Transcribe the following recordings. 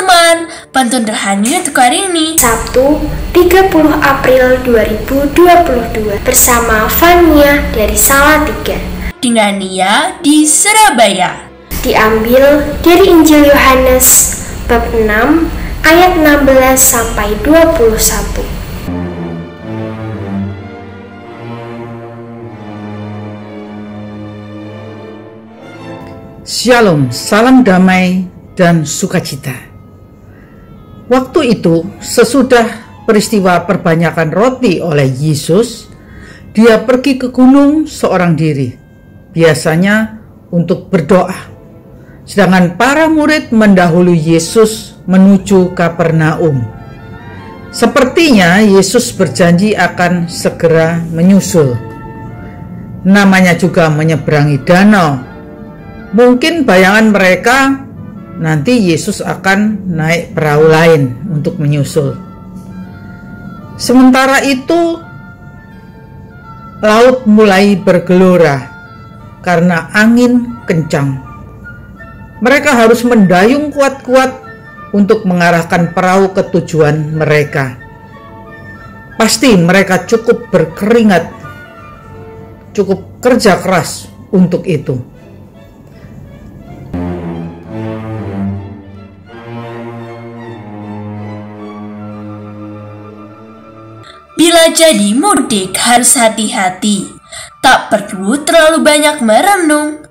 teman-teman, pantun rohani untuk hari ini Sabtu 30 April 2022 bersama Fania dari Salatiga dengan Nia di Surabaya. Diambil dari Injil Yohanes bab 6 ayat 16 sampai 21. Shalom, salam damai dan sukacita. Waktu itu, sesudah peristiwa perbanyakan roti oleh Yesus, dia pergi ke gunung seorang diri, biasanya untuk berdoa. Sedangkan para murid mendahului Yesus menuju Kapernaum. Sepertinya Yesus berjanji akan segera menyusul. Namanya juga menyeberangi danau. Mungkin bayangan mereka nanti Yesus akan naik perahu lain untuk menyusul. Sementara itu, laut mulai bergelora karena angin kencang. Mereka harus mendayung kuat-kuat untuk mengarahkan perahu ke tujuan mereka. Pasti mereka cukup berkeringat, cukup kerja keras untuk itu. Bila jadi mudik harus hati-hati, tak perlu terlalu banyak merenung.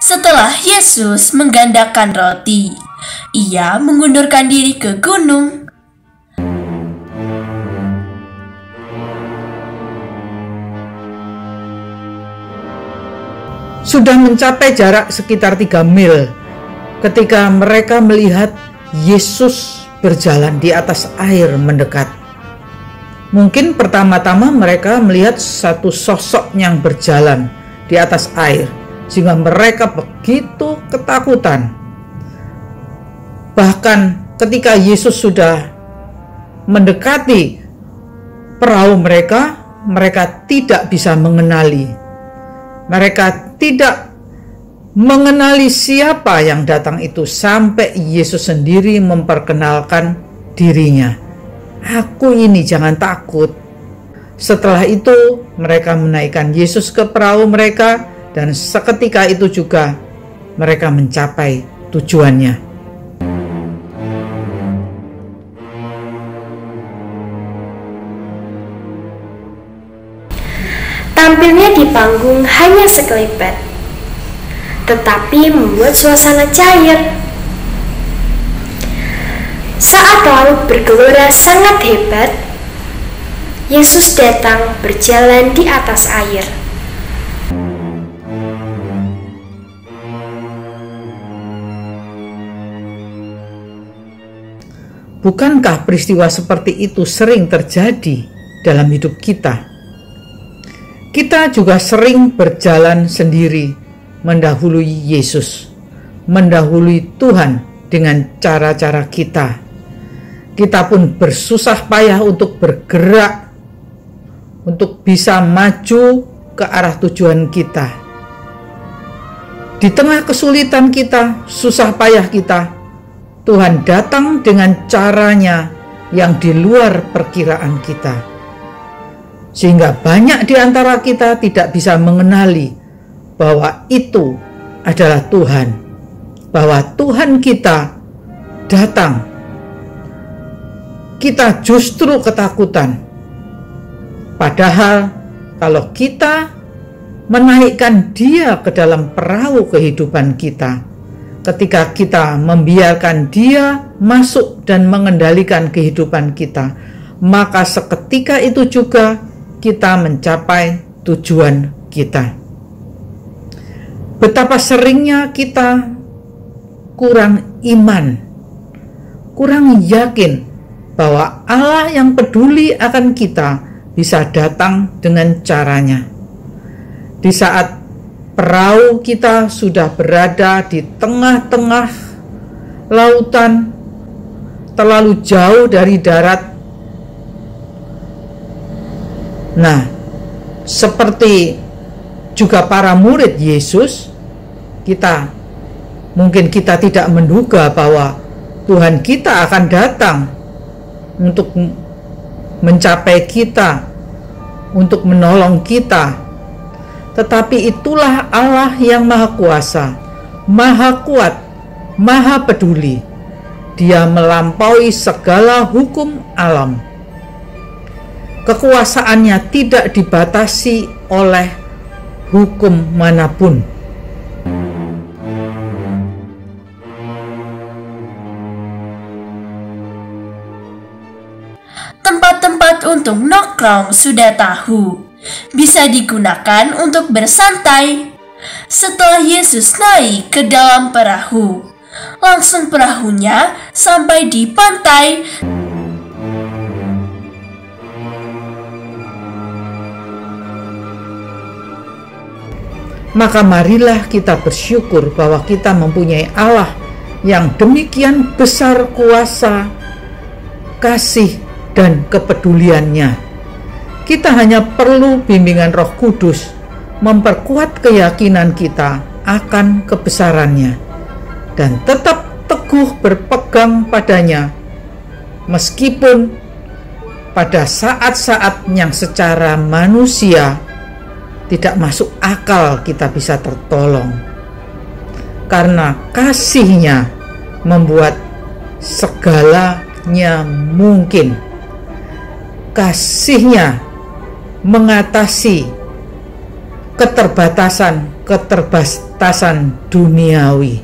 Setelah Yesus menggandakan roti, ia mengundurkan diri ke gunung. Sudah mencapai jarak sekitar 3 mil ketika mereka melihat Yesus berjalan di atas air mendekat. Mungkin pertama-tama mereka melihat satu sosok yang berjalan di atas air, sehingga mereka begitu ketakutan. Bahkan ketika Yesus sudah mendekati perahu mereka, mereka tidak bisa mengenali. Mereka tidak mengenali siapa yang datang itu sampai Yesus sendiri memperkenalkan dirinya. Aku ini, jangan takut. Setelah itu mereka menaikkan Yesus ke perahu mereka, dan seketika itu juga mereka mencapai tujuannya. Tampilnya di panggung hanya sekelebat, tetapi membuat suasana cair. Saat laut bergelora sangat hebat, Yesus datang berjalan di atas air. Bukankah peristiwa seperti itu sering terjadi dalam hidup kita? Kita juga sering berjalan sendiri mendahului Yesus, mendahului Tuhan dengan cara-cara kita. Kita pun bersusah payah untuk bergerak, untuk bisa maju ke arah tujuan kita. Di tengah kesulitan kita, susah payah kita, Tuhan datang dengan caranya yang di luar perkiraan kita. Sehingga banyak di antara kita tidak bisa mengenali bahwa itu adalah Tuhan, bahwa Tuhan kita datang. Kita justru ketakutan. Padahal kalau kita menaikkan Dia ke dalam perahu kehidupan kita, ketika kita membiarkan Dia masuk dan mengendalikan kehidupan kita, maka seketika itu juga kita mencapai tujuan kita. Betapa seringnya kita kurang iman, kurang yakin bahwa Allah yang peduli akan kita bisa datang dengan caranya. Di saat perahu kita sudah berada di tengah-tengah lautan, terlalu jauh dari darat. Nah, seperti juga para murid Yesus, mungkin kita tidak menduga bahwa Tuhan kita akan datang untuk mencapai kita, untuk menolong kita. Tetapi itulah Allah yang Maha Kuasa, Maha Kuat, Maha Peduli. Dia melampaui segala hukum alam. Kekuasaannya tidak dibatasi oleh hukum manapun. Tempat-tempat untuk nongkrong sudah tahu, bisa digunakan untuk bersantai. Setelah Yesus naik ke dalam perahu, langsung perahunya sampai di pantai. Maka marilah kita bersyukur bahwa kita mempunyai Allah yang demikian besar kuasa, kasih, dan kepeduliannya. Kita hanya perlu bimbingan Roh Kudus memperkuat keyakinan kita akan kebesarannya dan tetap teguh berpegang padanya meskipun pada saat-saat yang secara manusia tidak masuk akal kita bisa tertolong, karena kasih-Nya membuat segalanya mungkin. Kasih-Nya mengatasi keterbatasan duniawi.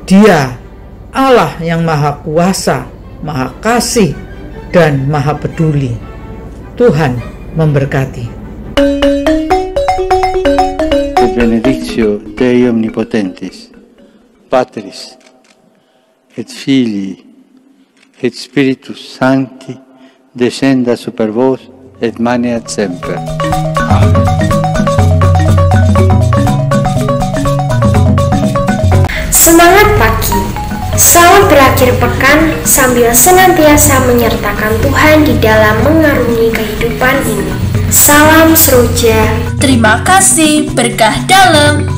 Dia Allah yang Maha Kuasa, Maha Kasih, dan Maha Peduli. Tuhan memberkati. Benedictio Dei Omnipotentis, Patris et Filii et Spiritus Sancti, descenda super vos et maneat semper. Amen. Semangat pagi, selamat berakhir pekan sambil senantiasa menyertakan Tuhan di dalam mengarungi kehidupan ini. Salam seroja. Terima kasih, berkah dalam.